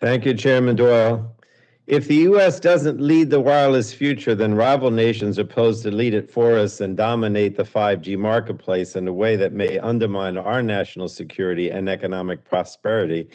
Thank you, Chairman Doyle. If the U.S. doesn't lead the wireless future, then rival nations are posed to lead it for us and dominate the 5G marketplace in a way that may undermine our national security and economic prosperity.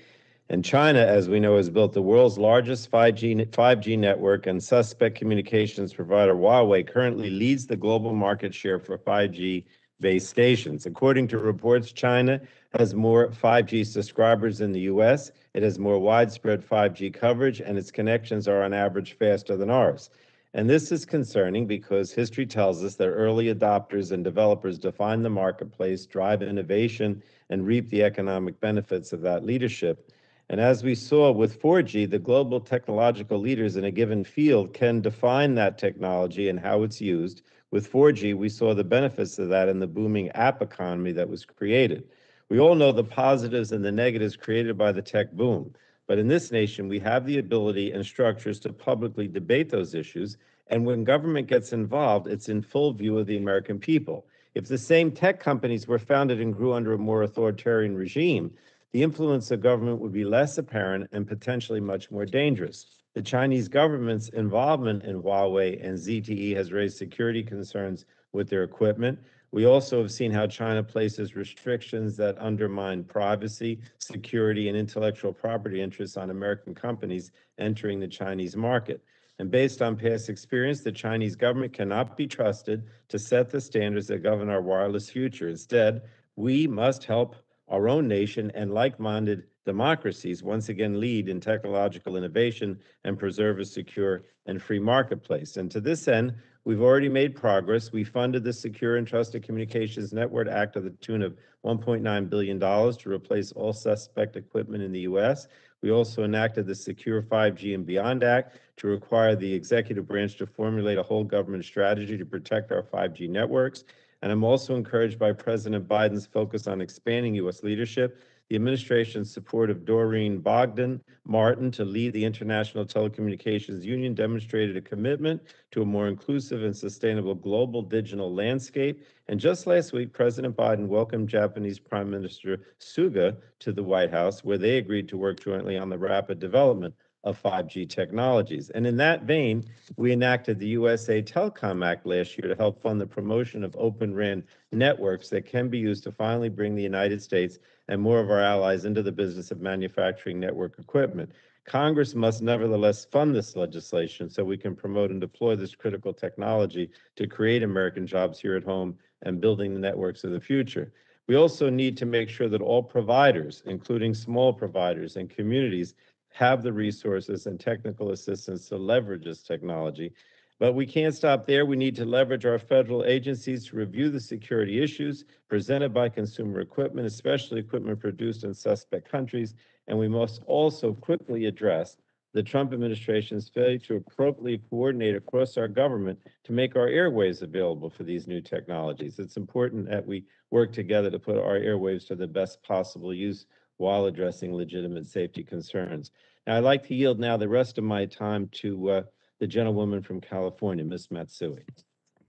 And China, as we know, has built the world's largest 5G network, and suspect communications provider Huawei currently leads the global market share for 5G base stations. According to reports, China has more 5G subscribers than the U.S. It has more widespread 5G coverage, and its connections are on average faster than ours. And this is concerning because history tells us that early adopters and developers define the marketplace, drive innovation, and reap the economic benefits of that leadership. And as we saw with 4G, the global technological leaders in a given field can define that technology and how it's used. With 4G, we saw the benefits of that in the booming app economy that was created. We all know the positives and the negatives created by the tech boom. But in this nation, we have the ability and structures to publicly debate those issues. And when government gets involved, it's in full view of the American people. If the same tech companies were founded and grew under a more authoritarian regime, the influence of government would be less apparent and potentially much more dangerous. The Chinese government's involvement in Huawei and ZTE has raised security concerns with their equipment. We also have seen how China places restrictions that undermine privacy, security, and intellectual property interests on American companies entering the Chinese market. And based on past experience, the Chinese government cannot be trusted to set the standards that govern our wireless future. Instead, we must help our own nation and like-minded democracies once again lead in technological innovation and preserve a secure and free marketplace. And to this end, we've already made progress. We funded the Secure and Trusted Communications Network Act to the tune of $1.9 billion to replace all suspect equipment in the U.S. We also enacted the Secure 5G and Beyond Act to require the executive branch to formulate a whole government strategy to protect our 5G networks. And I'm also encouraged by President Biden's focus on expanding U.S. leadership. The administration's support of Doreen Bogdan-Martin to lead the International Telecommunications Union demonstrated a commitment to a more inclusive and sustainable global digital landscape. And just last week, President Biden welcomed Japanese Prime Minister Suga to the White House, where they agreed to work jointly on the rapid development of 5G technologies. And in that vein, we enacted the USA Telecom Act last year to help fund the promotion of Open RAN networks that can be used to finally bring the United States and more of our allies into the business of manufacturing network equipment. Congress must nevertheless fund this legislation so we can promote and deploy this critical technology to create American jobs here at home and building the networks of the future. We also need to make sure that all providers, including small providers and communities, have the resources and technical assistance to leverage this technology. But we can't stop there. We need to leverage our federal agencies to review the security issues presented by consumer equipment, especially equipment produced in suspect countries. And we must also quickly address the Trump administration's failure to appropriately coordinate across our government to make our airwaves available for these new technologies. It's important that we work together to put our airwaves to the best possible use while addressing legitimate safety concerns. Now, I'd like to yield now the rest of my time to the gentlewoman from California, Ms. Matsui.